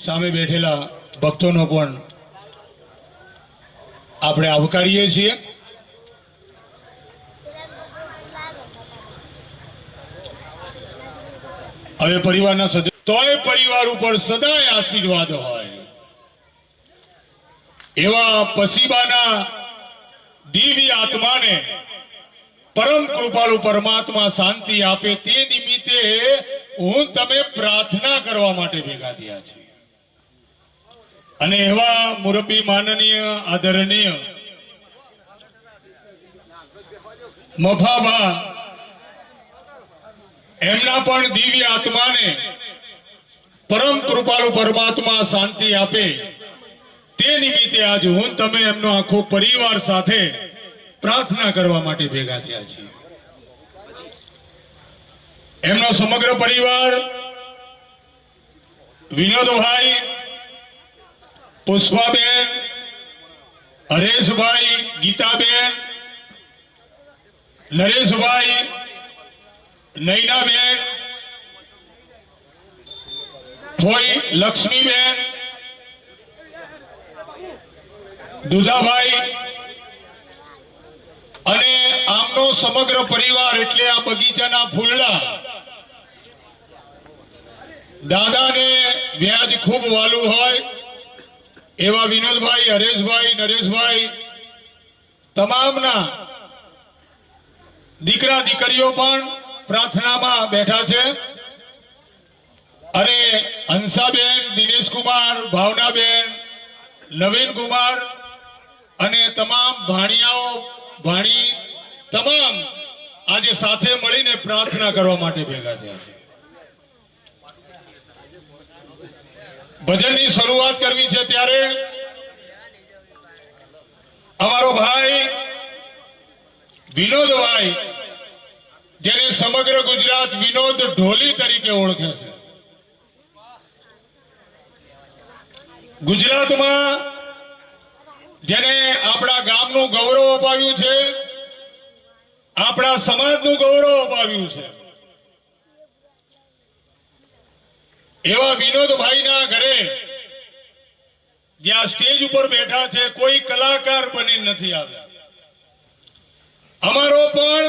સામે બેઠેલા ભક્તોનો પણ આપણે આવકારીએ છીએ। હવે પરિવારના સદસ્યો તોય પરિવાર ઉપર સદાય આશીર્વાદ હોય એવા પસીબાના દિવ્ય આત્માને પરમ કૃપાળુ પરમાત્મા શાંતિ આપે તે નિમિત્તે હું તમે પ્રાર્થના કરવા માટે ભેગા થયા છીએ। અને એવા મુરબ્બી માનનીય આદરણીય મફાબા એમના પણ દિવ્ય આત્માને પરમ કૃપાળુ પરમાત્મા શાંતિ આપે તે નિમિત્તે આજ હું તમે એમનો આખો પરિવાર સાથે પ્રાર્થના કરવા માટે ભેગા થયા છીએ। એમનો સમગ્ર પરિવાર વિનોદભાઈ, પુષ્પાબેન, હરેશભાઈ, ગીતાબેન, નરેશભાઈ, નૈનાબેન, ફોઈ લક્ષ્મીબેન, દુધાભાઈ અને આમનો સમગ્ર પરિવાર એટલે આ બગીચાના ફૂલડા દાદાને વ્યાજ ખૂબ વાલું હોય એવા વિનોદભાઈ, હરેશભાઈ, નરેશભાઈ તમામના દીકરા દીકરીઓ પણ પ્રાર્થનામાં બેઠા છે। અને હંસાબેન, દિનેશકુમાર, ભાવનાબેન, નવીનકુમાર અને તમામ ભાણિયાઓ ભાણી તમામ આજે સાથે મળીને પ્રાર્થના કરવા માટે ભેગા થયા છે। ભજનની શરૂઆત કરવી છે ત્યારે અમારો ભાઈ વિનોદભાઈ, જેને સમગ્ર ગુજરાત વિનોદ ઢોલી તરીકે ઓળખે છે, ગુજરાતમાં જેને આપણા ગામનું ગૌરવ અપાવ્યું છે, આપણા સમાજનું ગૌરવ અપાવ્યું છે, એવા વિનોદભાઈના ઘરે જ્યાં સ્ટેજ ઉપર બેઠા છે કોઈ કલાકાર બની નથી આવ્યા। અમારો પણ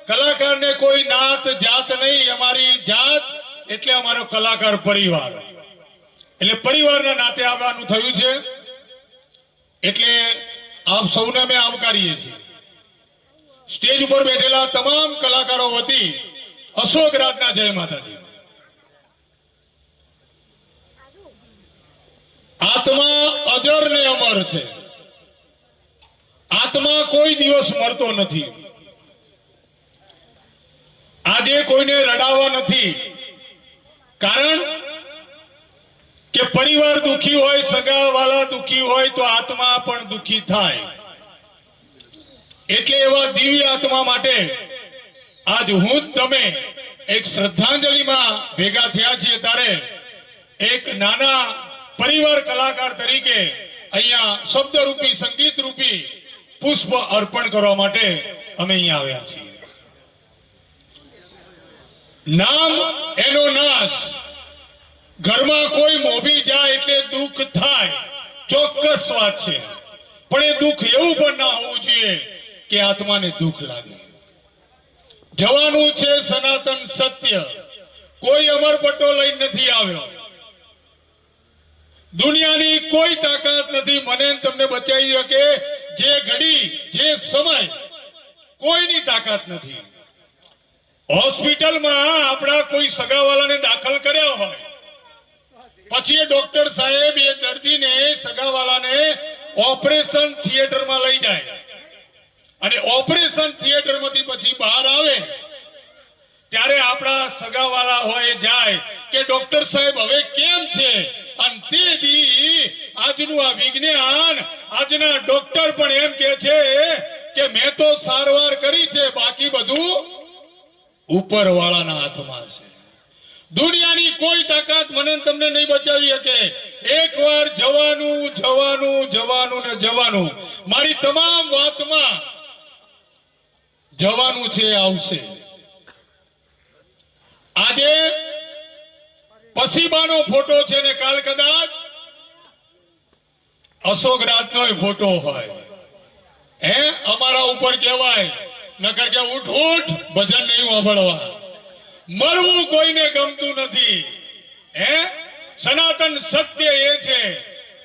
કલાકારને કોઈ નાત જાત નહીં, અમારી જાત એટલે અમારો કલાકાર પરિવાર, એટલે પરિવારના નાતે આવવાનું થયું છે। એટલે આપ સૌને અમે આવકારીએ છીએ। સ્ટેજ ઉપર બેઠેલા તમામ કલાકારો વતી અશોક રાજના જય માતાજી। આત્મા અજર ને અમર છે, આત્મા કોઈ દિવસ મરતો નથી। આજે કોઈને રડાવા નથી, કારણ કે પરિવાર દુખી હોય, સગાવાલા દુખી હોય તો આત્મા પણ દુખી થાય। એટલે એવા દિવ્ય આત્મા માટે આજ હું તમે એક શ્રદ્ધાંજલિમાં ભેગા થયા છીએ ત્યારે એક નાના પરિવાર કલાકાર તરીકે અહીંયા શબ્દરૂપી, સંગીત રૂપી પુષ્પ અર્પણ કરવા માટે અમે અહીંયા આવ્યા છીએ। નામ એનો નાશ, ઘરમાં કોઈ મોભી જાય એટલે દુઃખ થાય, ચોક્કસ વાત છે, પણ એ દુઃખ એવું પણ ના હોવું જોઈએ કે આત્માને દુઃખ લાગે। જવાનું છે સનાતન સત્ય, કોઈ અમરપટ્ટો લઈને નથી આવ્યો, દુનિયાની કોઈ તાકાત નથી મને તમને બચાવી શકે, જે ઘડી જે સમય કોઈની તાકાત નથી। હોસ્પિટલમાં આપણા કોઈ સગાવાલાને દાખલ કર્યા હોય, પછી એ ડોક્ટર સાહેબ એ દર્દીને સગાવાલાને ઓપરેશન થિયેટરમાં લઈ જાય અને ઓપરેશન થિયેટરમાંથી પછી બહાર આવે ત્યારે આપણા સગાવાલા હોય જાય કે ડોક્ટર સાહેબ હવે કેમ છે, અને તેથી આજનું આ વિજ્ઞાન, આજના ડોક્ટર પણ એમ કહે છે કે મેં તો સારવાર કરી છે, બાકી બધું ઉપરવાળાના હાથમાં છે। દુનિયાની કોઈ તાકાત મને તમને નહીં બચાવી શકે। એકવાર જવાનું જવાનું જવાનું ને જવાનું, મારી તમામ વાતમાં જવાનું છે, આવશે। આજે પસીબાનો ફોટો છે ને કાલ કદાચ અશોકરાજનો ફોટો હોય, અમારા ઉપર કહેવાય નકર કે ઉઠ ઉઠ ભજન નહીં સાંભળવા. મરવું કોઈને ગમતું નથી. સનાતન સત્ય એ છે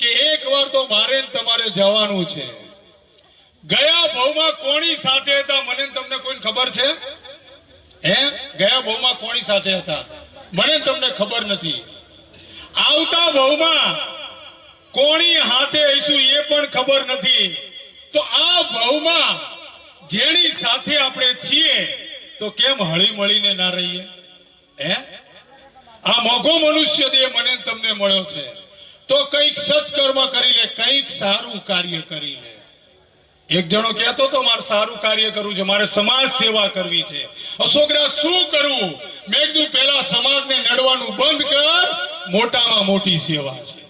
કે એકવાર તો મારે તમારે જવાનું છે. ગયા ભાવમાં કોની સાથે હતા મને તમને કોઈ ખબર છે? ગયા ભાવમાં કોની સાથે હતા મને તમને ખબર નથી. આવતા ભાવમાં કોની હાથે હઈશું એ પણ ખબર નથી. તો આ ભાવમાં જેની સાથે આપણે છીએ તો કેમ હળી મળીને ના રહીએ? આ મોઘો મનુષ્ય દેહ મને તમને મળ્યો છે તો કંઈક સત્કર્મ કરી લે, કંઈક સારું કાર્ય કરી લે. એક જણો કહેતો તો મારે સારું કાર્ય કરવું છે, મારે સમાજ સેવા કરવી છે. અશોકરાજ શું કરવું? મેં કીધું પહેલા સમાજને નડવાનું બંધ કર, મોટામાં મોટી સેવા છે.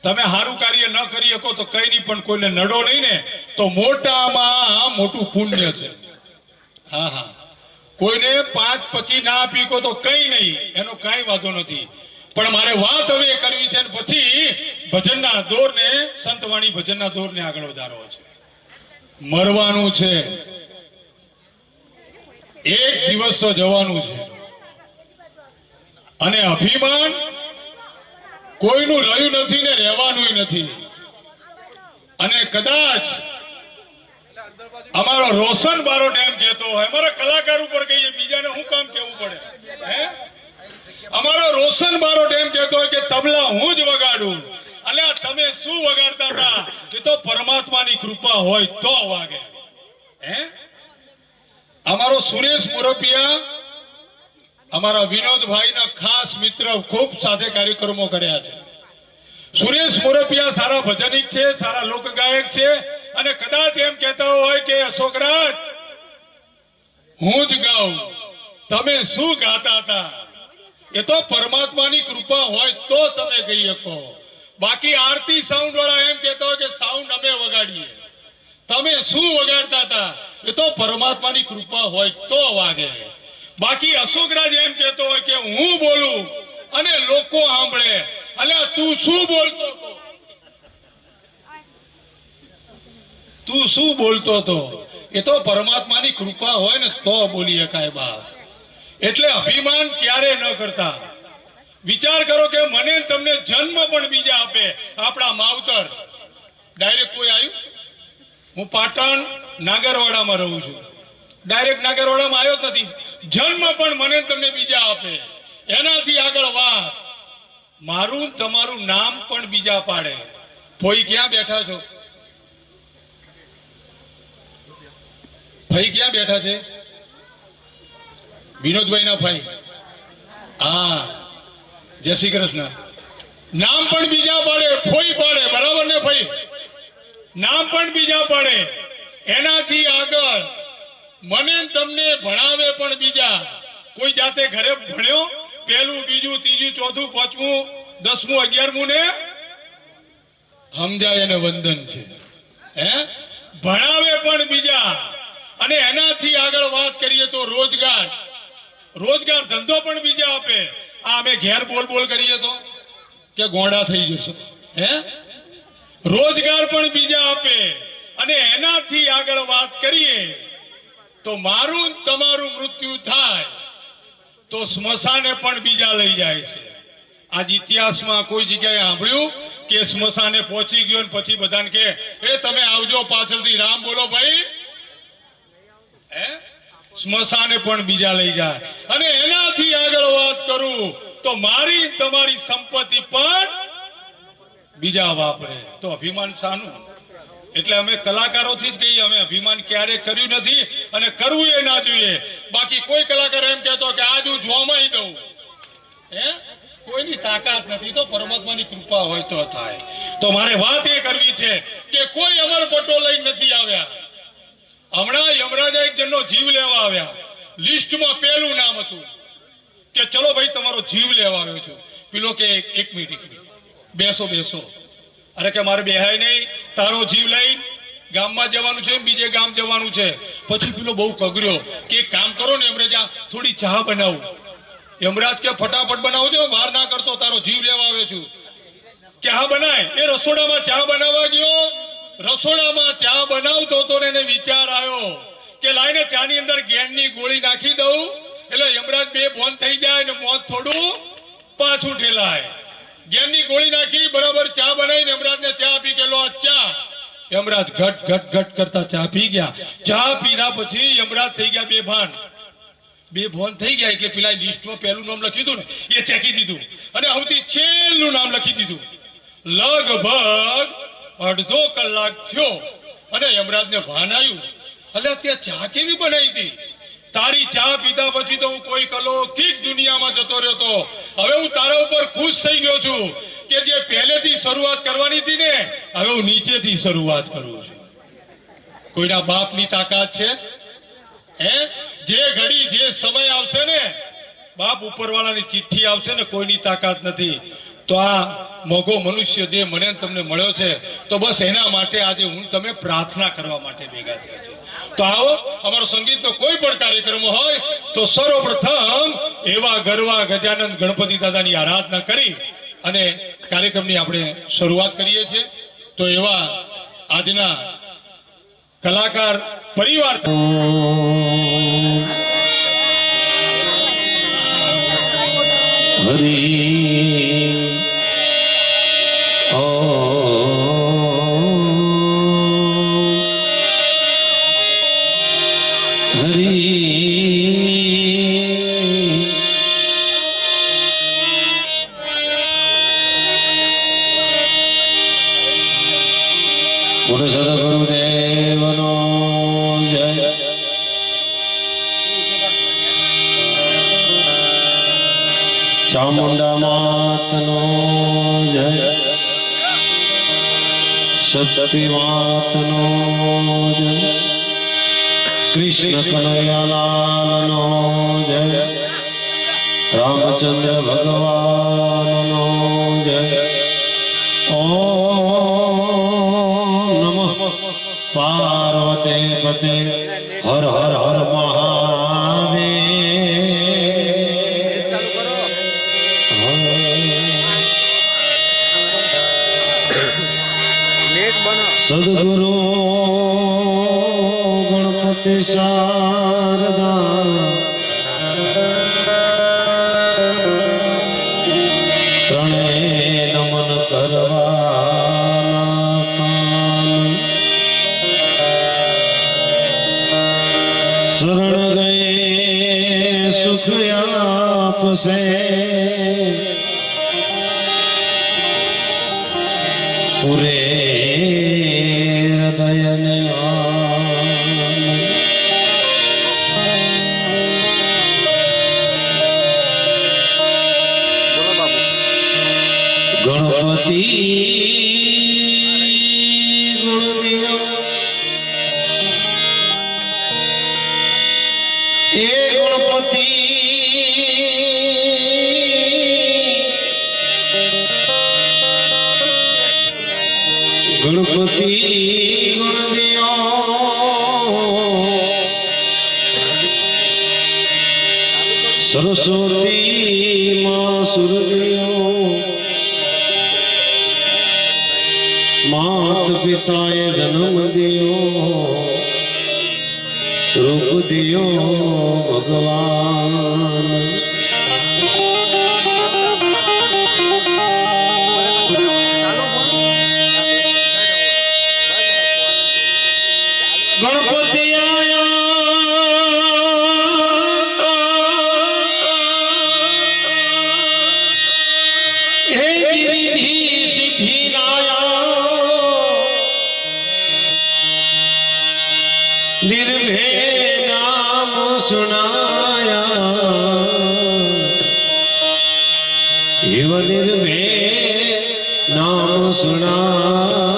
તમે સારું કાર્ય ન કરી શકો તો કઈ નહીં, પણ કોઈને નડો નહીં ને તો મોટામાં મોટું પુણ્ય છે. હા, કોઈને 5-25 ના આપી તો કઈ નહીં, એનો કઈ વાંધો નથી. પણ મારે વાત હવે કરવી છે પછી ભજનના દોરને, સંતવાણી ભજનના દોરને આગળ વધારવો છે. મરવાનું છે, એક દિવસ તો જવાનું છે. અને અભિમાન કોઈનું રહ્યું નથી ને રહેવાનું નથી. અને કદાચ અમારો રોશન બારોટ એમ કહેતો હોય, અમારા કલાકાર ઉપર કહીએ, બીજાને શું કામ કેવું પડે? અમારો રોશન બારોટ એમ કહેતો હોય કે તબલા હું જ વગાડું. અલ્યા તમે શું વગાડતા હતા? એ તો પરમાત્માની કૃપા હોય તો વાગે. અમારો સુરેશ મોરપિયા, અમારા વિનોદભાઈના ખાસ મિત્ર, ખૂબ સાથે કાર્યક્રમો કર્યા છે. સુરેશ મોરપિયા સારા ભજનિક છે, સારા લોકગાયક છે. અને કદાચ એમ કહેતા હોય કે અશોકરાજ હું જ ગાઉં, તમે શું ગાતા હતા? એ તો પરમાત્માની કૃપા હોય તો તમે ગઈ શકો. બાકી આરતી સાઉન્ડ વાળા એમ કહેતા હોય કે સાઉન્ડ અમે વગાડીએ. તમે શું વગાડતા હતા? એ તો પરમાત્માની કૃપા હોય તો વાગે. બાકી અશોકરાજ એમ કહેતો હોય કે હું બોલું અને લોકો સાંભળે. અલ્યા તું શું બોલતો હતો? તું શું બોલતો હતો? એ તો પરમાત્માની કૃપા હોય ને તો બોલી શકાય બાપ. એટલે અભિમાન ક્યારે ન કરતા. વિચાર કરો કે મને તમને જન્મ પણ બીજા આપે. આપણા માવતર ડાયરેક્ટ કોઈ આવ્યું? હું પાટણ નાગરવાડામાં રહું છું, ડાયરેક્ટ નાગરવાડામાં આવ્યો નથી. જન્મ પણ મને તમને બીજા આપે. એનાથી આગળ વાત, મારું તમારું નામ પણ બીજા પાડે. ફોઈ ક્યાં બેઠા છો? ભાઈ ક્યાં બેઠા છે? વિનોદભાઈ ના ભાઈ. હા, જય શ્રી કૃષ્ણ. નામ પણ બીજા પાડે, ફોઈ પાડે, બરાબર ને ભાઈ? નામ પણ બીજા પાડે. એનાથી આગળ મને તમને ભણાવે પણ બીજા. કોઈ જાતે ઘરે ભણ્યો? પહેલું, બીજું, ત્રીજું, ચોથું, પાંચમું, 10મું, 11મું ને સમજાય એને વંદન છે. ભણાવે પણ બીજા. અને એનાથી આગળ વાત કરીએ તો રોજગાર ધંધો પણ બીજા આપે. આ અમે ઘેર બોલ કરીએ તો કે ગોંડા થઈ જશો. રોજગાર પણ બીજા આપે. અને એનાથી આગળ વાત કરીએ તો મારું તમારું મૃત્યુ થાય તો સ્મશાને પણ બીજા લઈ જાય છે. આજ ઇતિહાસમાં કોઈ જગ્યાએ સાંભળ્યું કે સ્મશાને પહોંચી ગયો ને પછી બધાને કે એ તમે આવજો પાછળથી રામ બોલો ભાઈ? સ્મશાને પણ બીજા લઈ જાય. અને એનાથી આગળ વાત કરું તો મારી તમારી સંપત્તિ પણ બીજા વાપરે. તો અભિમાન શાનું? એટલે અમે કલાકારોથી જ કહીએ, અમે અભિમાન ક્યારે કર્યું નથી અને કરવું એ ના જોઈએ. બાકી કોઈ કલાકાર એમ કહેતો કે આજ હું જોમાઈ દઉં, કોઈની તાકાત નથી. તો પરમાત્માની કૃપા હોય તો થાય. તો મારે વાત એ કરવી છે કે કોઈ અમરપટ્ટો લઈને નથી આવ્યા. હમણાં યમરાજા એક જણનો જીવ લેવા આવ્યા. લિસ્ટમાં પહેલું નામ હતું કે ચલો ભાઈ તમારો જીવ લેવા આવ્યો છું. પેલો કે એક મિનિટ બેસો. અરે કે મારે બેહાય નહીં, તારો જીવ લઈ ગામમાં જવાનું છે, બીજે ગામ જવાનું છે. પછી પેલો બહુ કગર્યો કે એક કામ કરો ને યમરાજા, થોડી ચા બનાવું. યમરાજ કે ફટાફટ બનાવજો, વાર ના કરતો, તારો જીવ લેવા આવે છું. કે હા બનાય. એ રસોડામાં ચા બનાવવા ગયો. રસોડામાં ચા બનાવતો તો એને વિચાર આવ્યો કે લાઈને ચાની અંદર ગેંડની ગોળી નાખી દઉં, એટલે યમરાજ બે ભોન થઈ જાય ને મોત થોડું પાછું ઠેલાય. ગેંડની ગોળી નાખી, બરાબર ચા બનાવીને યમરાજને ચા આપી કે લો આ ચા. યમરાજ ઘટ ઘટ ઘટ કરતા ચા પી ગયા. ચા પીધા પછી યમરાજ થઈ ગયા બે ભોન થઈ ગયા. એટલે પેલા લિસ્ટમાં પહેલું નામ લખ્યું હતું ને એ ચેકી દીધું અને સૌથી છેલ્લું નામ લખી દીધું. લગભગ અડધો કલાક થયો અને યમરાજને ભાન આવ્યું, એટલે ત્યાં ચા કેવી બનાવી હતી? તારી ચા પીધા પછી તો હું કોઈ અલૌકિક દુનિયામાં જતો રહ્યો તો. હવે હું તારા ઉપર ખુશ થઈ ગયો છું કે જે પહેલેથી શરૂઆત કરવાની હતી ને, હવે હું નીચેથી શરૂઆત કરું છું. કોઈના બાપની તાકાત છે? જે ઘડી જે સમય આવશે ને, બાપ ઉપરવાળાની ચિઠ્ઠી આવશે ને, કોઈની તાકાત નથી. તો આ મોગો મનુષ્ય દેહ મને તમને મળ્યો છે, તો બસ એના માટે આજે હું તમે પ્રાર્થના કરવા માટે ભેગા થયા છે. તો આવો, અમારો સંગીતનો કોઈ પણ કાર્યક્રમ હોય તો સર્વપ્રથમ એવા ગરવા ગજાનંદ ગણપતિ દાદાની આરાધના કરી અને કાર્યક્રમની આપણે શરૂઆત કરીએ છીએ. તો એવા આજના કલાકાર પરિવાર હરી બોલો સદગુરુદેવનો જય. ચામુંડા માતનો જય. શક્તિ માતનો જય. કૃષ્ણ કનૈયાલાલનો જય. રામચંદ્ર ભગવાનનો જય. પાર્વતે પતે હર હર હર મહાદેવ. સદગુરુ ગણપતિ શારદા ત્રણે નમન કરવાના શરણ ગયે સુખ આપશે. પૂરે હૃદયને ગણપતિ ગુણદિયો એ ગણપતિ ગણપતિ ગુણદિયો સરસ્વતી માં સુરદિયો માત પિતાએ જન્મ દિયો રૂપ દિયો ભગવાન. ગણપતિ આયા હે ગિરિધી સિદ્ધિ નાયા નિર્ભે નામ સુનાયા એવ નિર્ભે નામ સુનાયા.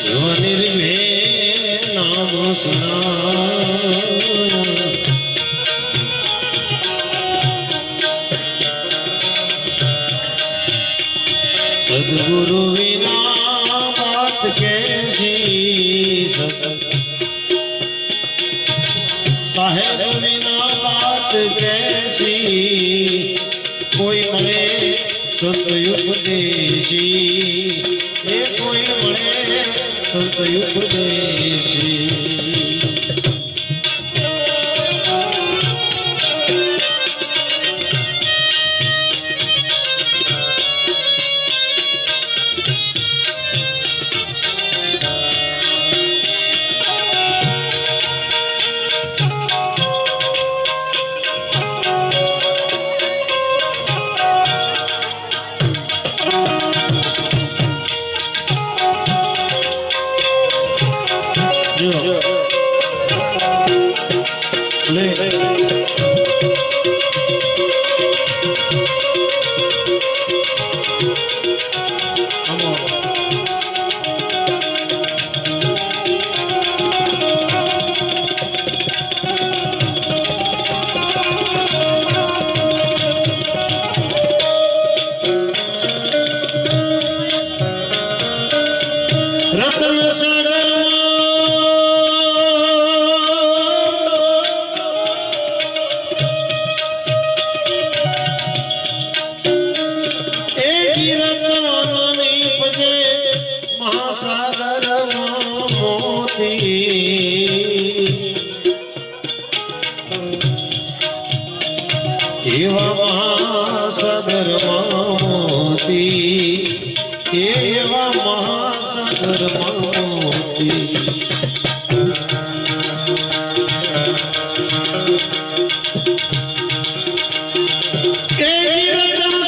એવા નિર્ભે નામ સુના સદગુરુ વિના બાત કેસી સાહેબ વિના બાત કેસી કોઈ મળે સંત ઉપદેશી એ કોઈ મળે સંત ઉપદેશી રતન એવા મહાસાગરમાં મોતી એવા મહાસાગરમાં મોતી એ રતન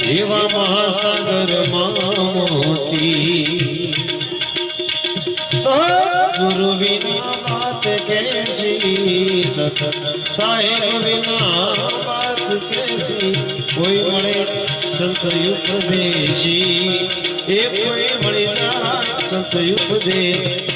એવા મહાસાગરમાં મોતી સદગુરુ વિના બાત કેસી સાહેબ વિના બાત કેસી કોઈ મળે સંત ઉપદેશી એ કોઈ મળે સંત ઉપદેશ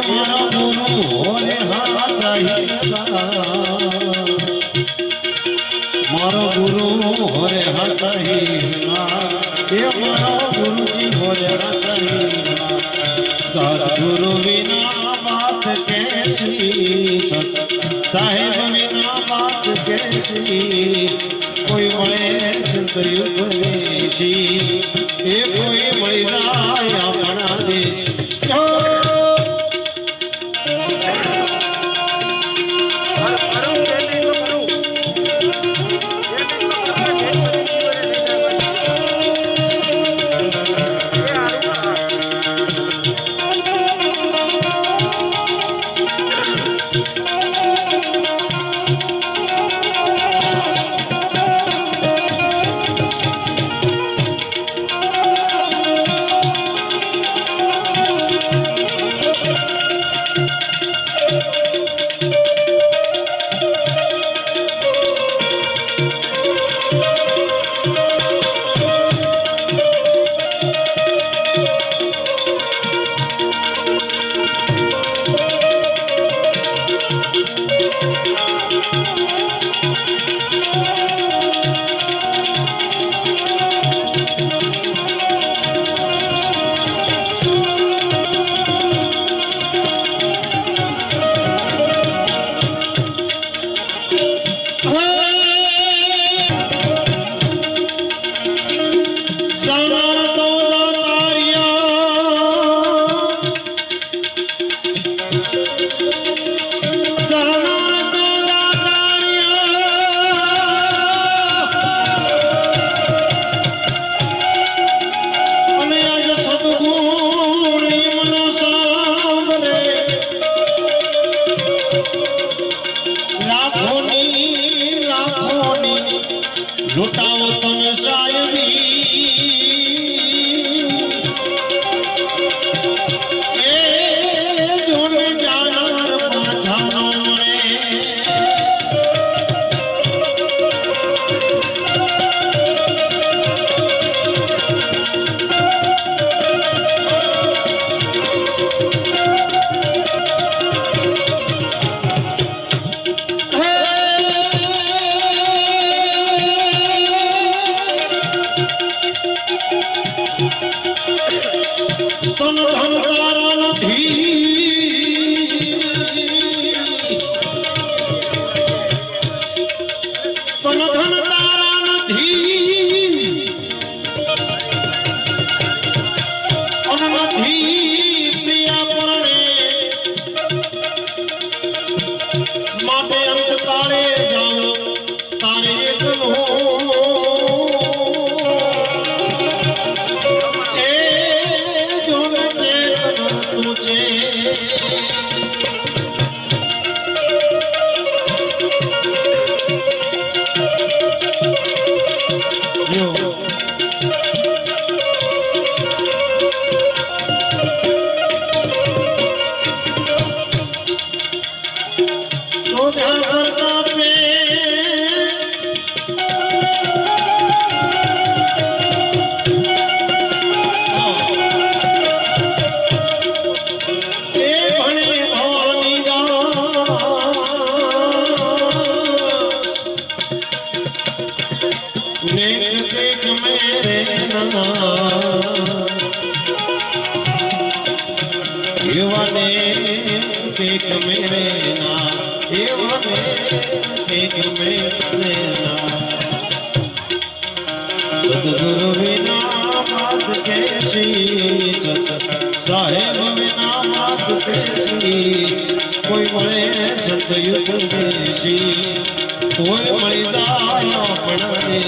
મારો ગુરુ હોરે હાથ મારો ગુરુ હોરે હાથ એ મારો ગુરુજી હોરે હાથ સદગુરુ વિના વાત કેસી સાહેબ વિના વાત કેસી કોઈ મળે સંત યુગદેશી એ કોઈ મળી જાય આપણા દેશ લૂટાવો તમે સાહેબી એ જોને જાનાર પાછા ન મળે તન ધન તારા નથી તન ધન તારા નથી અન નથી પ્રિયા પરણે માટે અંત તારે જાઓ તારે એકલો मेरे ना सदगुरु बिना बात कैसी साहेब बिना बात कैसी कोई મળે સતયુગ દેશી કોઈ મળી જાય આપણાને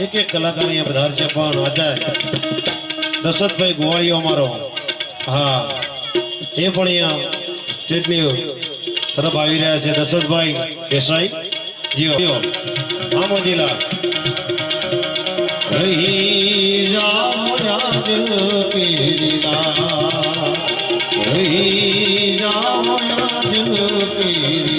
એક એક કલાકાર અહીંયા પધાર છે પણ આચાર્ય દશરથભાઈ ગોવાળીઓ અમારો હા એ પણ અહીંયા સ્ટેટની તરફ આવી રહ્યા છે દશરથભાઈ દેસાઈ જીઓ આમો જિલ્લા રહી જાઓ યાદ કેરીલા રહી જાઓ યાદ કેરીલા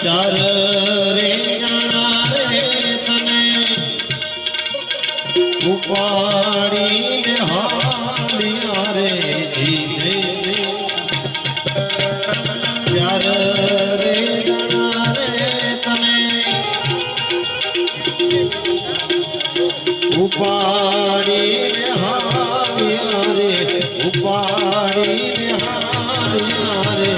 ચાર રે જણા રે તને ઉપાડીને હાલિયા રે જીવે ચાર રે જણા રે તને ઉપાડીને હાલિયા રે ઉપાડીને હાલિયા રે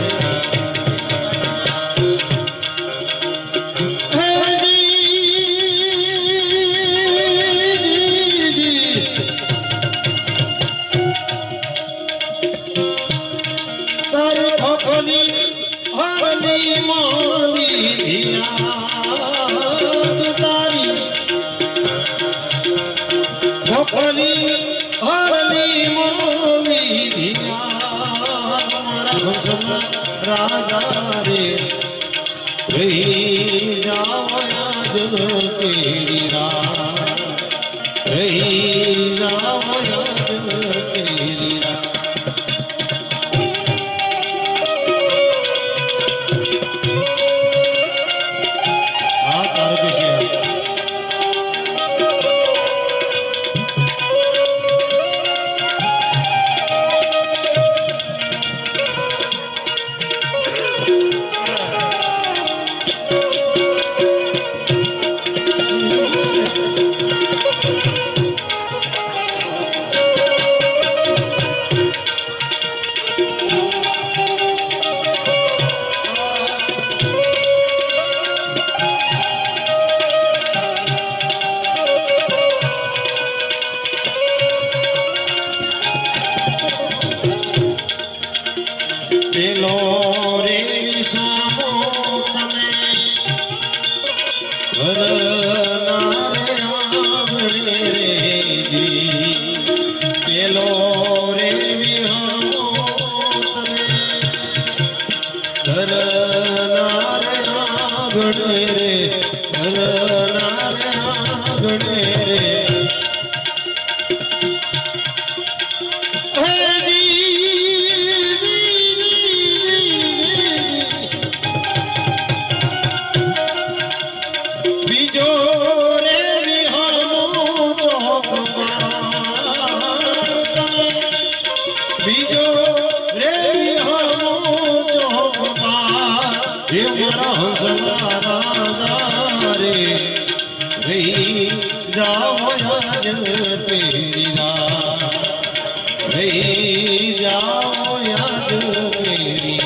राजा रे रही जावया जग तेरी रात रही जावया जग तेरी रात आ तार पीछे પેલો રે સામો તને ઘરના રે આંગણે રે જી પેલો રે વિહામો તને ઘરના રે આંગણે રે ઘરના રે આંગણે રે तेरी रात रही जाओ याद मेरी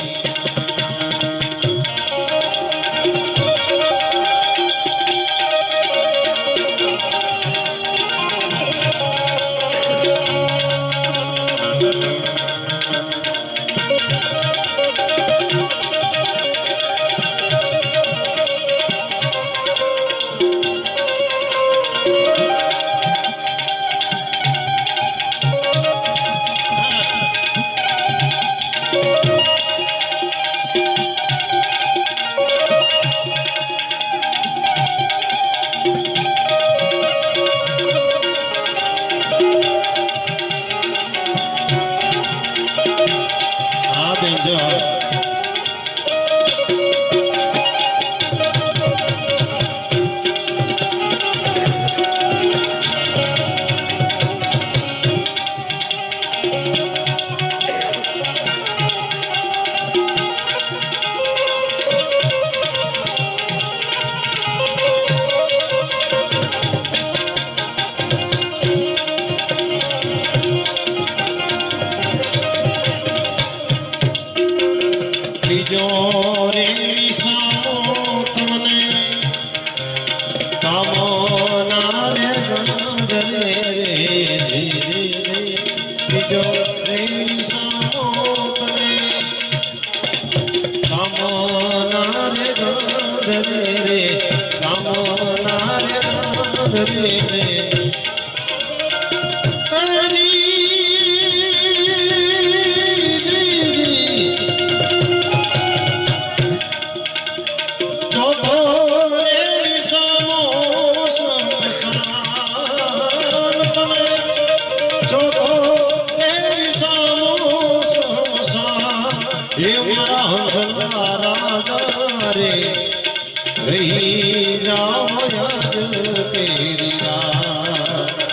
રાજા રે રહી જામ યાદ તેરી રાત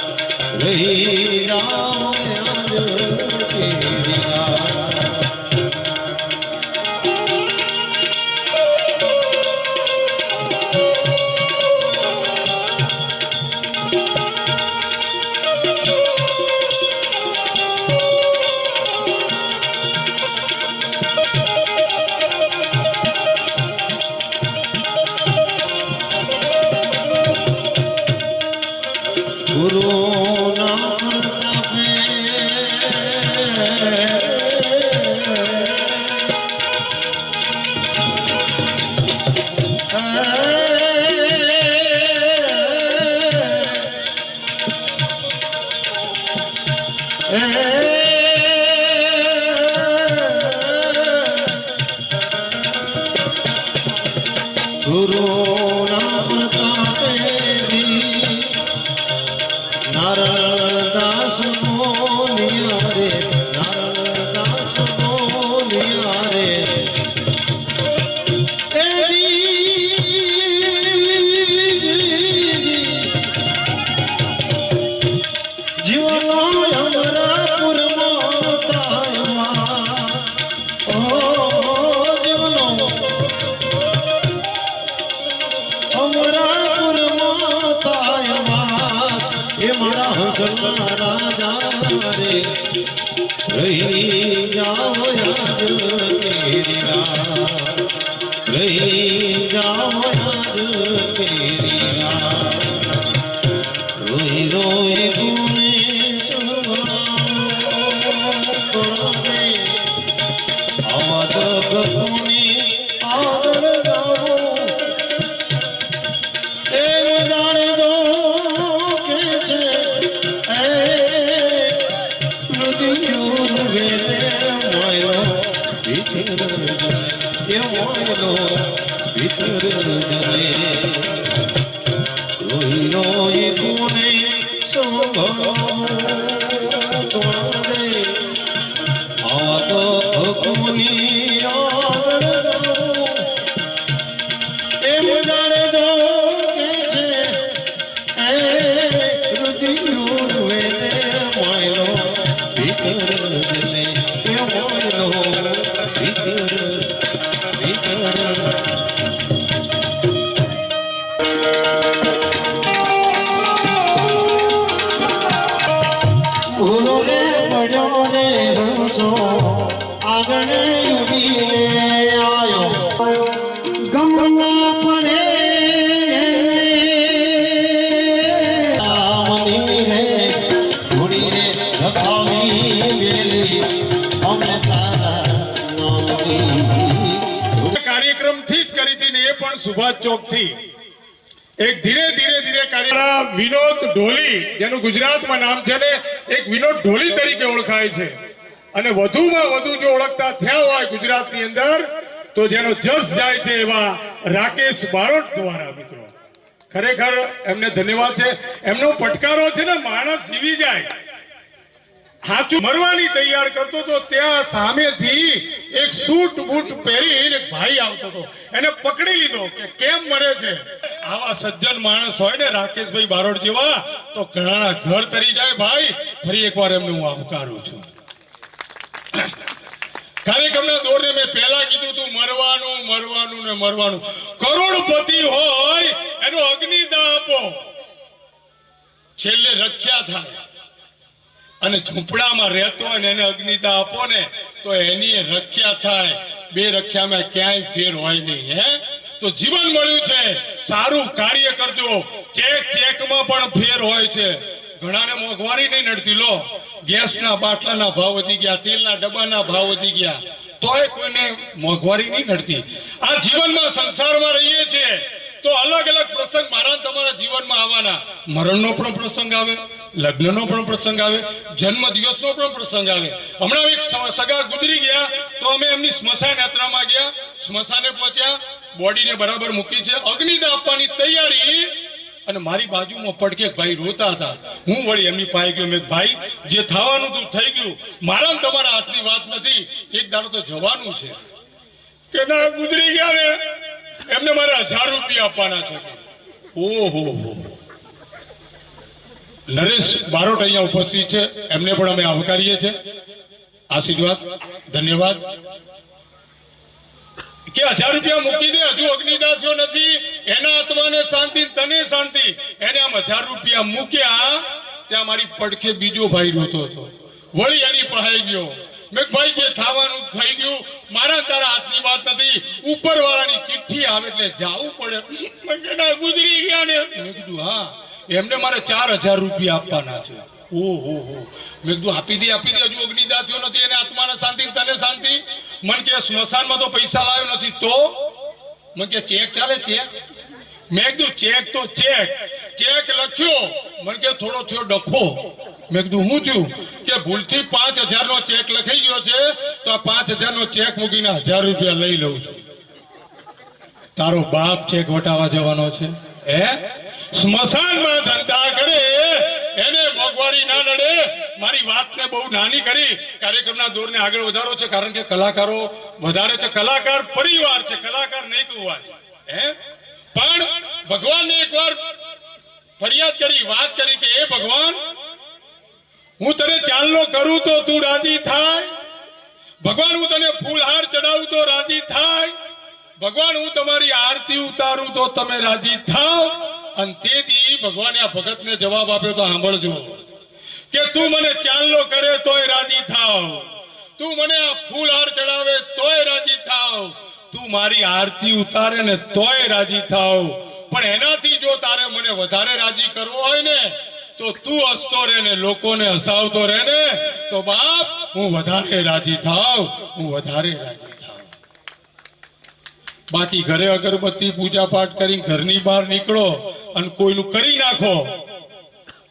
રહી જામ યાદ તેરી રાત ગુરુ નામ તપે ગુરુ નામ તપે નારદાસ બોલિયા રે નારદાસ બોલિયા રે જીવનો અમરાપુરમાં તાયમાં ઓ જીવનો અમરાપુરમાં તાયમાં એ મારા હંસના રાજા રે રહી જાવ યાદ તેરી રાત રહી જાવ યાદ તેરી રાત રોઈ રોઈ ગુને સુનાવે આવા ગગુની આગળ ગાવો એમ જાણે દો કે છે એ રુદિયું વેલે મોયો ભીતર એ મોયલો ભીતર જલે રોઈ રોઈ કોને સોગો તોડે આવા તો ભગુની આગળ ગાવો એમ જાણે દો કે છે એ રુદિયું વેલે મોયલો ભીતર જલે એ મોયલો ભીતર ભૂલો રે પડ્યો રે હંસો આગળ ઉડીને આયો ગમના પડે આમની રે ઘોડી રે રખાવી વેલી અમે તારા નામની કાર્યક્રમથી જ કરી હતી ને એ પણ સુભાષ ચોક થી એક ધીરે ધીરે કાર્ય વિનોદ ઢોલી જેનું ગુજરાતમાં નામ છે ને એક વિનોદ ઢોલી તરીકે ઓળખાય છે અને વધુમાં વધુ જો ઓળખતા થયા હોય ગુજરાતની અંદર તો જેનો જસ જાય છે એવા રાકેશ બારોટ દ્વારા મિત્રો ખરેખર એમને ધન્યવાદ છે એમનો પટકારો છે ને માણસ જીવી જાય હાચું મરવાની તૈયાર કરતો તો ત્યાં સામેથી એક સૂટ બૂટ પહેરીને એક ભાઈ આવતો હતો એને પકડી લીધો કે કેમ મરે છે આવા સજ્જન માણસ હોય ને રાકેશભાઈ બારોટ જેવા તો ઘણાના ઘર તરી જાય ભાઈ ફરી એકવાર એમને હું આવકારું છું કાર્યક્રમના દોરને મેં પહેલા કીધું તું મરવાનું ને મરવાનું કરોડપતિ હોય એનો અગ્નિદાહ આપો છેલ્લે રખ્યા થાય અને ઝૂંપડામાં રહેતો હોય ને એને અગ્નિદાહ આપો ને તો એની રખ્યા થાય બે રખ્યામાં ક્યાંય ફેર હોય નહીં હે તો જીવન મળ્યું છે સારું કાર્ય કરજો ચેકમાં પણ ફેર હોય છે ઘણાને મોંઘવારી નહીં નડતી લો ગેસના બાટલાના ભાવ વધી ગયા તેલના ડબ્બાના ભાવ વધી ગયા તોય કોઈને મોંઘવારી નહીં નડતી આ જીવનમાં સંસારમાં રહીએ છીએ તો અલગ અલગ પ્રસંગ મારા તમારા જીવનમાં આવવાના મરણનો પણ પ્રસંગ આવે લગ્નનો પણ પ્રસંગ આવે જન્મ દિવસનો પણ પ્રસંગ આવે હમણાં એક સગા ગુજરી ગયા તો અમે એમની સ્મશાન યાત્રામાં ગયા સ્મશાને પહોંચ્યા બોડીને બરાબર મૂકી છે અગ્નિદાહ આપવાની તૈયારી અને મારી બાજુમાં પડકે ભાઈ રોતા હતા હું વળી એમની પાસે ગયો મેં ભાઈ જે થવાનું તું થઈ ગયું મારા તમારા હાથની વાત નથી એક દાડો તો જવાનું છે કે ના ગુજરી ગયા ને એમને મારે 1000 રૂપિયા આપવાના છે. ઓહો, નરેશ બારોટ અહીંયા ઉપસ્થિત છે, એમને પણ અમે આવકારીએ છીએ. આશીર્વાદ, ધન્યવાદ. કે 1000 રૂપિયા મૂકી દે, હજુ અગ્નિદાહ થયો નથી, એના આત્માને શાંતિ, તને શાંતિ. એને આમ 1000 રૂપિયા મૂક્યા, ત્યાં મારી પડખે બીજો ભાઈ રોતો હતો. વળી એની પાસે ગયો. મેં ભાઈ જે થવાનું થઈ ગયું, મારા તારા હાથની વાત નથી, ઉપરવાળાની ચિઠ્ઠી આવે એટલે જાવું પડે. મેં કીધું ગુજરી ગયા ને. મેં કીધું હા, એમને મારે 4000 રૂપિયા આપવાના છે. ઓહો, મેં કીધું આપી દે, હજુ અગ્નિદાહ થયો નથી, એને આત્માને શાંતિ, તને શાંતિ. મન કે સ્મશાનમાં તો પૈસા લાવ્યો નથી, તો મન કે ચેક ચાલે છે. મેં કીધું ચેક તો ચેક લખ્યો. મને કે થોડો થયો ડખો. મેં કીધું હું થયું? કે ભૂલથી 5000 નો ચેક લખાઈ ગયો છે, તો આ 5000 નો ચેક મૂકીને 1000 રૂપિયા લઈ લઉં છું. તારો બાપ ચેક વટાવા જવાનો છે? સ્મશાનમાં ધંધા કરે એને મોંઘવારી ના નડે. મારી વાતને બહુ નાની કરી, કાર્યક્રમના દોરને આગળ વધારો છે, કારણ કે કલાકારો વધારે છે. કલાકાર પરિવાર છે, કલાકાર નહીં કુવા છે. પણ ભગવાનને એકવાર ફરિયાદ કરી, વાત કરી કે એ ભગવાન, હું તને ચાંદલો કરું તો તું રાજી થાય? ભગવાન, હું તને ફૂલહાર ચડાવું તો રાજી થાય? ભગવાન, હું તમારી આરતી ઉતારું તો તમે રાજી થાવ? અને તેથી ભગવાને આ ભગતને જવાબ આપ્યો, તો સાંભળજો, કે તું મને ચાંદલો કરે તોય રાજી થાવ, તું મને આ ફૂલહાર ચડાવે તોય રાજી થાવ, તું મારી આરતી ઉતારે ને તોય રાજી થાવ. પણ એનાથી જો તારે મને વધારે રાજી કરવો હોય ને, તો તું હસતો રહે ને લોકોને હસાવતો રહે ને, તો બાપ હું વધારે રાજી થાવ, હું વધારે રાજી થાવ. બાકી ઘરે અગરબત્તી પૂજા પાઠ કરી ઘરની બહાર નીકળો અને કોઈનું કરી નાખો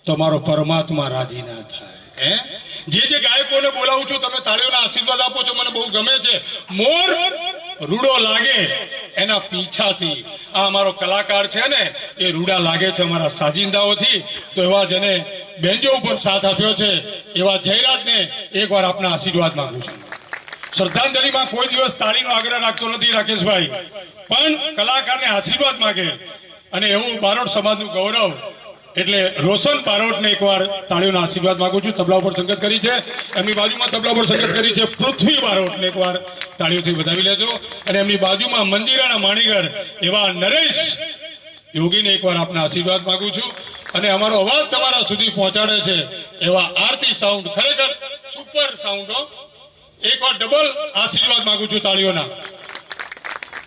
તો મારો પરમાત્મા રાજી ના થાય. જે ગાયકોને બોલાવું છું, તમે તાળીઓના આશીર્વાદ આપો છો, મને બહુ ગમે છે. મોર રૂડો લાગે એના પીછાથી. આ અમારો કલાકાર છે ને, એ રૂડા લાગે છે અમારા સાજિંદાઓથી. તો એવા જેને બેન્જો ઉપર સાથ આપ્યો છે એવા જયરાજને એકવાર આપના આશીર્વાદ માંગુ છું. શ્રદ્ધાંજલિમાં કોઈ દિવસ તાળીનો આગ્રહ રાખતો નથી રાકેશભાઈ, પણ કલાકારને આશીર્વાદ માંગે. અને એવું બારોટ સમાજનું ગૌરવ એટલે રોશન બારોટને એકવાર તાળીઓના આશીર્વાદ માંગુ છું. તબલા ઉપર સંગત કરી છે, એમની બાજુમાં તબલા ઉપર સંગત કરી છે પૃથ્વી બારોટને એકવાર તાળીઓથી વધાવી લેજો. અને એમની બાજુમાં મંદિરાના માણીગર એવા નરેશ યોગીને એકવાર આપના આશીર્વાદ માંગુ છું. અને અમારો અવાજ તમારા સુધી પહોંચાડે છે એવા આરતી સાઉન્ડ, ખરેખર સુપર સાઉન્ડ. એકવાર ડબલ આશીર્વાદ માંગુ છું તાળીઓના.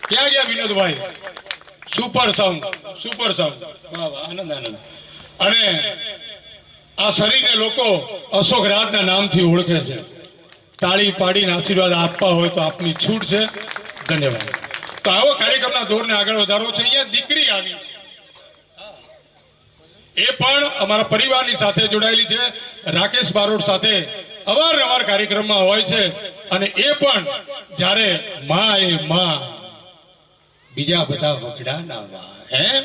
ક્યાં ગયા Vinodbhai? Super sound, super sound. વાહ વાહ, આનંદ આનંદ. અને આ શરીરને લોકો અશોક રાજના નામથી ઓળખે છે. તાળી પાડીને આશીર્વાદ આપવા હોય તો આપની છૂટ છે. ધન્યવાદ. તો આવો કાર્યક્રમના દોરને આગળ વધારો છે. અહીંયા દીકરી આવી છે, એ પણ અમારા પરિવારની સાથે જોડાયેલી છે. રાકેશ બારોટ સાથે અવારનવાર કાર્યક્રમમાં હોય છે. અને એ પણ જ્યારે માં એ માં, બીજા બધા વગડા ના માં.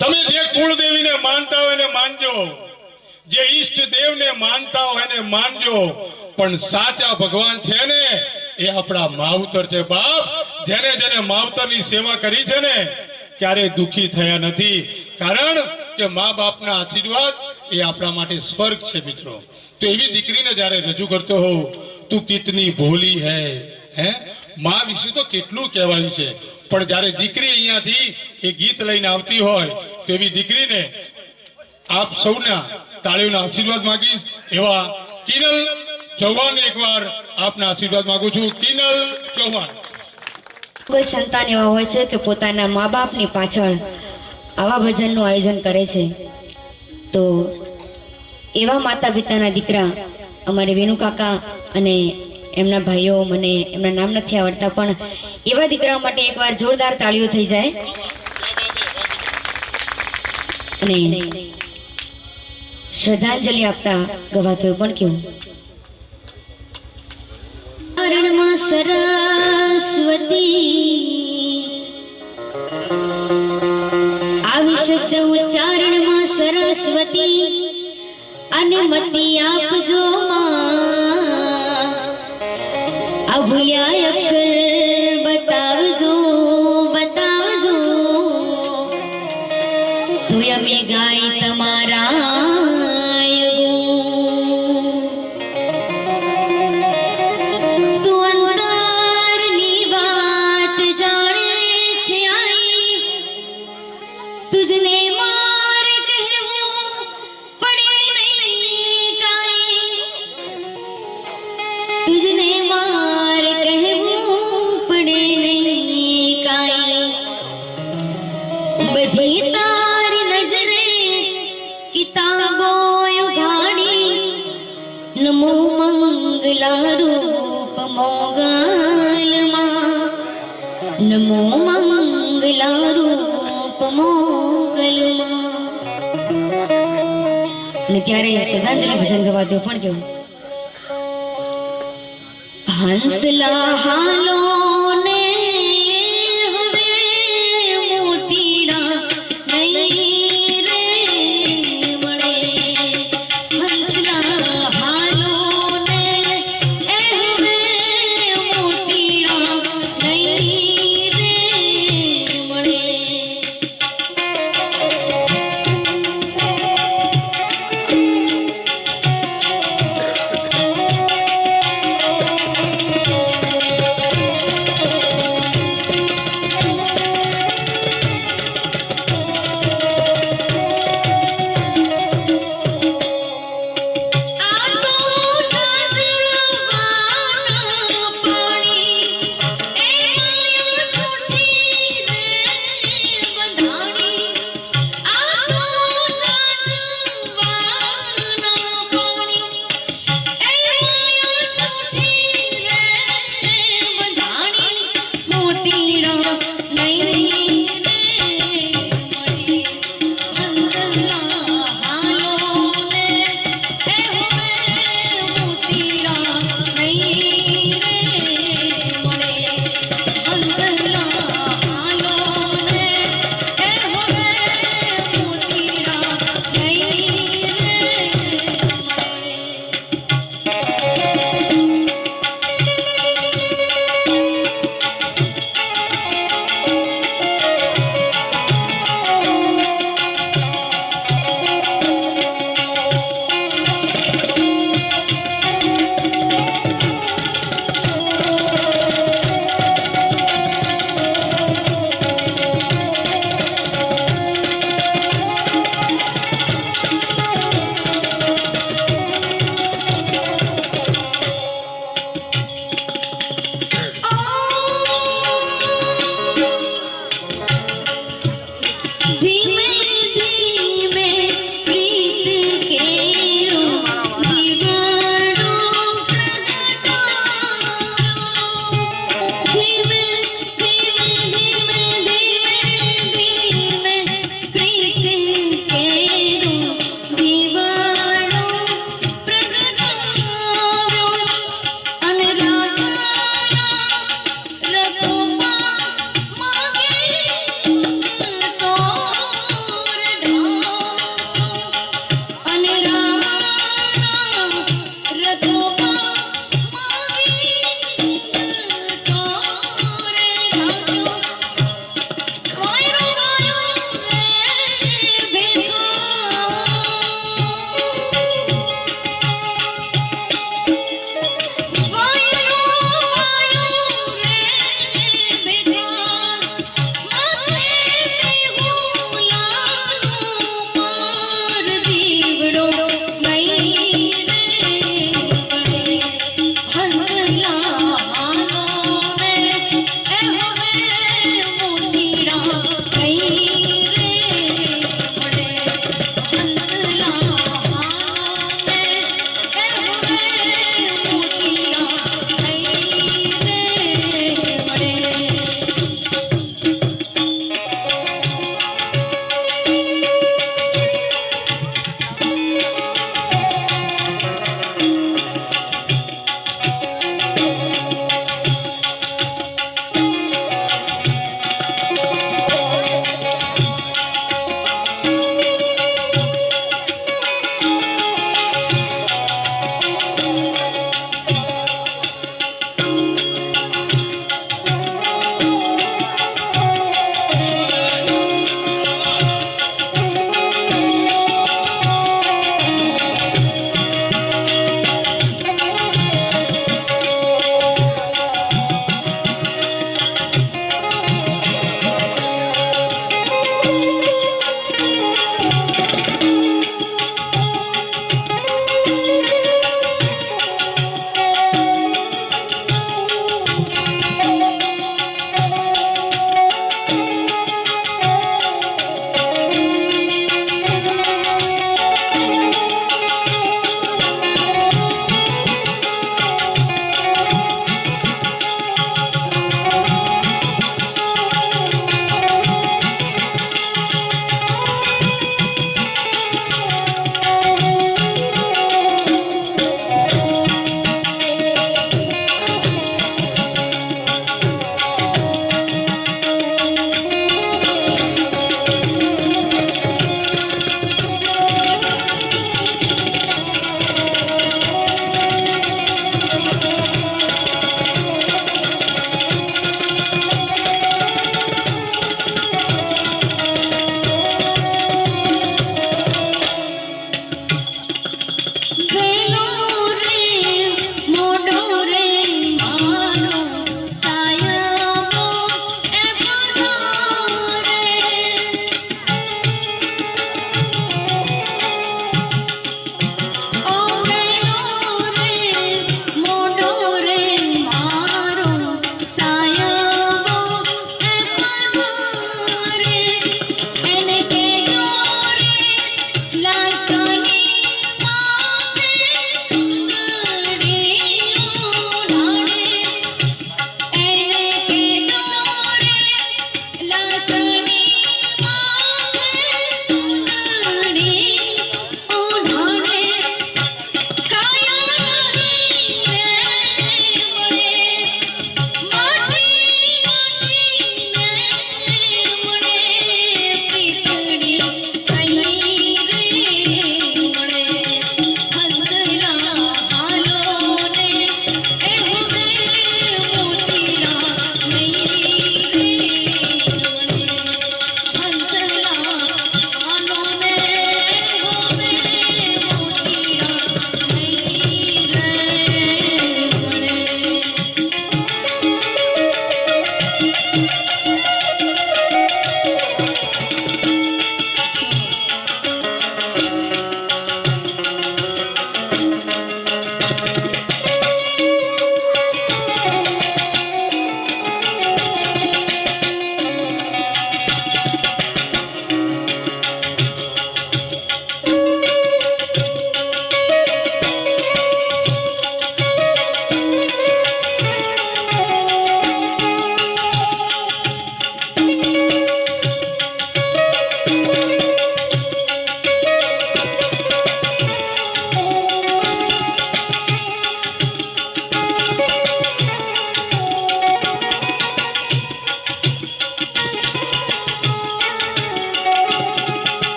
તમે જે કુળદેવીને માનતા હોય એને માનજો, જે ઈષ્ટ દેવને માનતા હોય એને માનજો, પણ સાચા ભગવાન છે ને એ આપણા માવતર છે. બાપ, જેને જેને માવતરની સેવા કરી છે ને ક્યારેય દુખી થયા નથી, કારણ કે મા બાપના આશીર્વાદ એ આપણા માટે સ્વર્ગ છે મિત્રો. તો એવી દીકરીને જ્યારે રજૂ કરતો હોઉં, તું કિતની ભોલી હૈ. મા વિશે તો કેટલું કહેવાયું છે, પણ જ્યારે દીકરી અહીંયાથી એ ગીત લઈને આવતી હોય તો એવી દીકરીને આપ સૌના તાળીઓના આશીર્વાદ માંગીશ. એવા કિનલ ચૌહાણ એકવાર આપના આશીર્વાદ માંગુ છું. કિનલ ચૌહાણ. કોઈ સંતાન એવા હોય છે કે પોતાના મા બાપની પાછળ આવા ભજનનું આયોજન કરે છે, તો એવા માતા પિતાના દીકરા અમારે વેનુ કાકા અને એમના ભાઈઓ, મને એમના નામ નથી આવડતા, પણ એવા દીકરાઓ માટે એકવાર જોરદાર તાળીઓ થઈ જાય. અને શ્રદ્ધાંજલિ આપતા ગવાતો પણ કેવું, ચરણમાં સરસ્વતી આવી શબ્દ ઉચ્ચારણમાં સરસ્વતી અને મતી આપજો માં, આ ભૂલ્યા અક્ષર બતાવ બધું અમે ગાય તમારા તું અંતરની વાત જાણે છે આઈ તુજને માર કહેવું પડે નહીં કાઈ તુજને માર કહેવું પડે નહીં કાઈ બધી તારી નજરે કિતાબો ઉઘાડી નમો મંગલા રૂપ મોગલમાં નમો મંગલા રૂપ મોગલમાં અને ત્યારે શ્રદ્ધાંજલિ ભજન ગવાતું પણ કેવું હંસલા હાલો ને હવે મોતીડા નહીં રે મળે હંસલા હાલો ને હવે મોતીડા નહીં રે મળે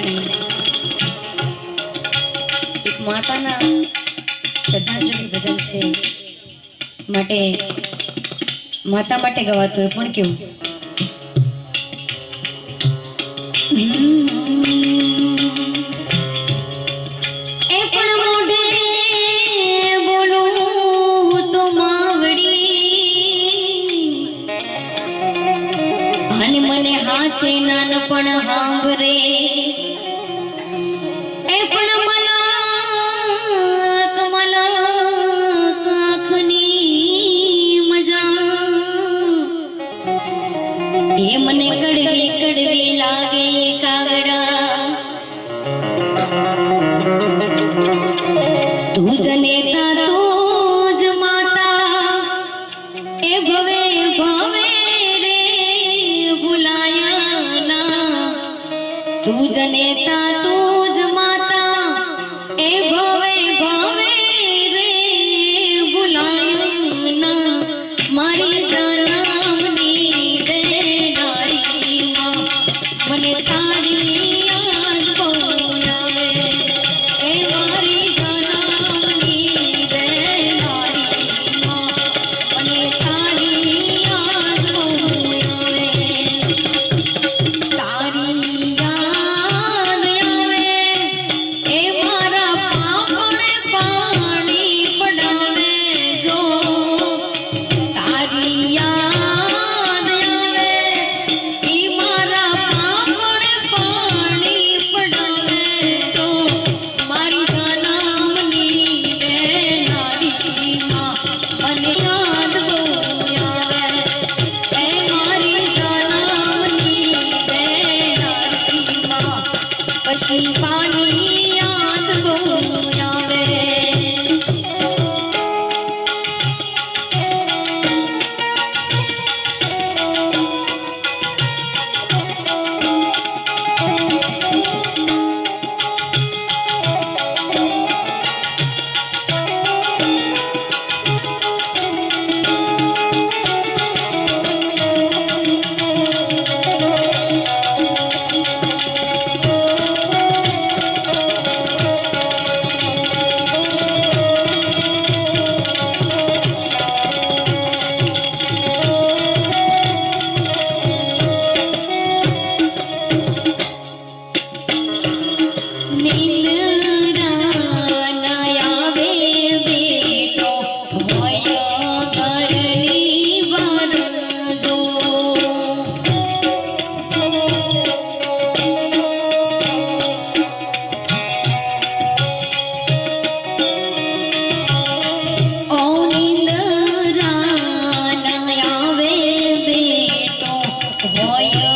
નહીં. એક માતાના શ્રદ્ધાંજલિ ભજન છે માટે માતા માટે ગવાતું હોય પણ કેવું એ પણ મોઢે બોલું તો માવડી અને મને હાચે નાનપણ હાંભરે એ પણ મલક મલક આંખની મજા એ મને કડવી કડવી લાગે કાગડા તું જ નેતા તું જ માતા એ ભવે ભવે રે ભૂલાયા ના તું જ નેતા તું જ માતા એ ભવે ભવે રે ભૂલાયા ના મારી જન્મની દેનારી માં મને તારી યાદ બહુ આવે એ મારી જન્મની દેનારી માં મને તારી યાદ બહુ આવે તારી યાદ આવે એ મારા પાપને પાણી પડાવે જો તારી યાદ આવે એ મારા પાપને પાણી પડાવે જો મારી જન્મની દેનારી માં મને યાદ બહુ આવે એ મારી જન્મની દેનારી માં પછી પાણી યાદ બહુ આવે નિંદરા ના આવે બેટો હોય ઘરની વરજો ઓ નિંદરા ના આવે બેટો હોય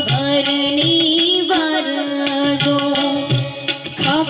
ઘરની વરજો ખપ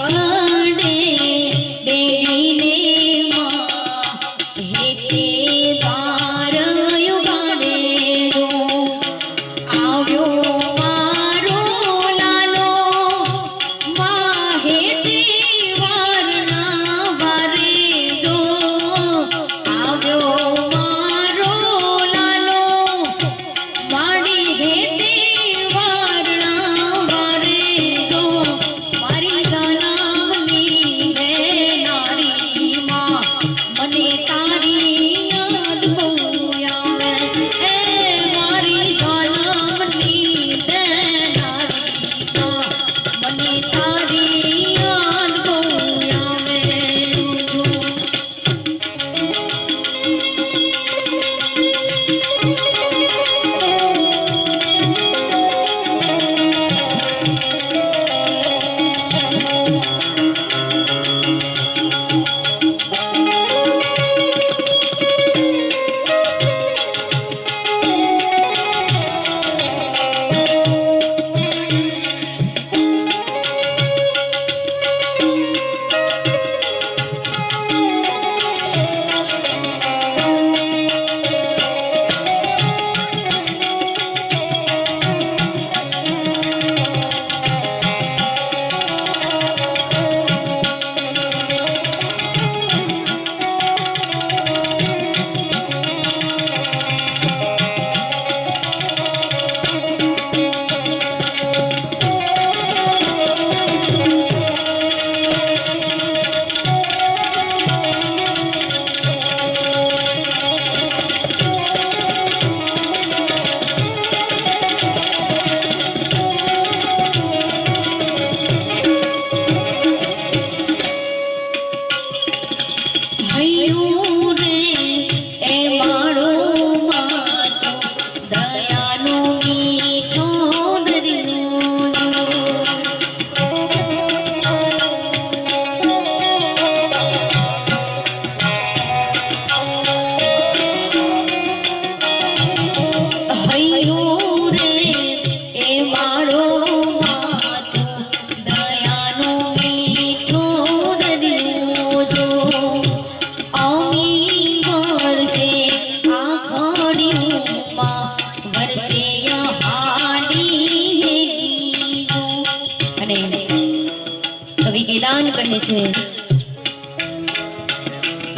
કવિ કેદાન કહે છે,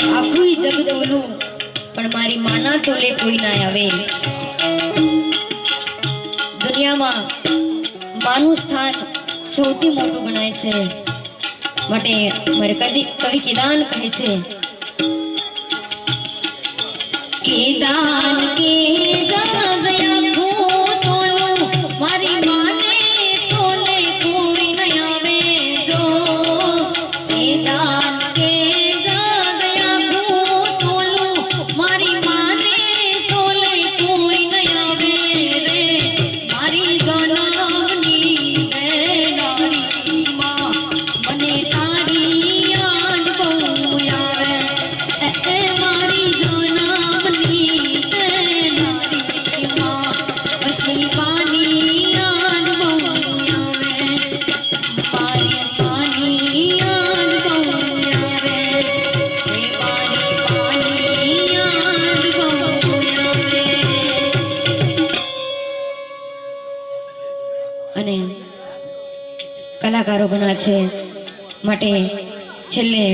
આખું જગ તોલું પણ મારી માના તોલે કોઈ ના આવે. દુનિયામાં માનું સ્થાન સૌથી મોટું ગણાય છે. માટે મારે કવિ કેદાન કહે છે, કેદાન કે જાગયા ભૂતોનું મારી માને તોલે કોઈ ન આવે જો. કેદાન કે જાગયા ભૂતોનું મારી માને તોલે કોઈ ન આવે રે. મારી જનમની નારી માં મને તારી યાદ બહુ આવે. મારી જનમની નારી માં પછી પાણી યાદ બહુ આવે. મારી પાણી યાદ બહુ આવે. મારી પાણી યાદ બહુ આવે. અને કલાકારો ઘણા છે, માટે છેલ્લે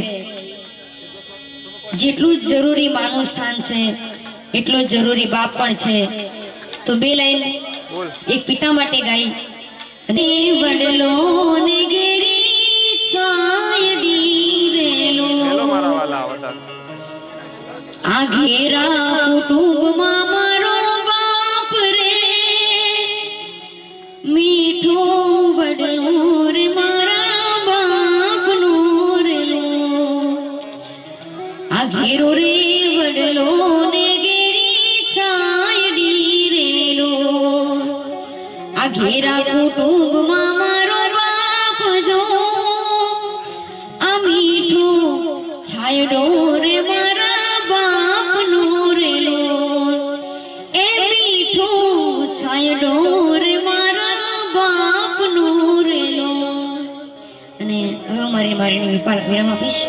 જેટલું જ જરૂરી માનું સ્થાન છે એટલું જ જરૂરી બાપ પણ છે. તો બે લાઈન એક પિતા માટે ગાઈ. અને વડલો ને ઘેરી છાયડી રેલો આ ઘેરા કુટુંબમાં મારો બાપ રે. મીઠો વડલો રે મારા બાપનો રેલો. આ ઘેરો રે વડલો ને ઘેરી છાયડી રેલો. આ ઘેરા કુટુંબમાં મારો બાપ જો. આ મીઠો છાયડો રે મારા બાપનો રેલો. એ મીઠો છાયડો રે મારા બાપનો રેલો. અને હવે મારી વિરામ આપીશ.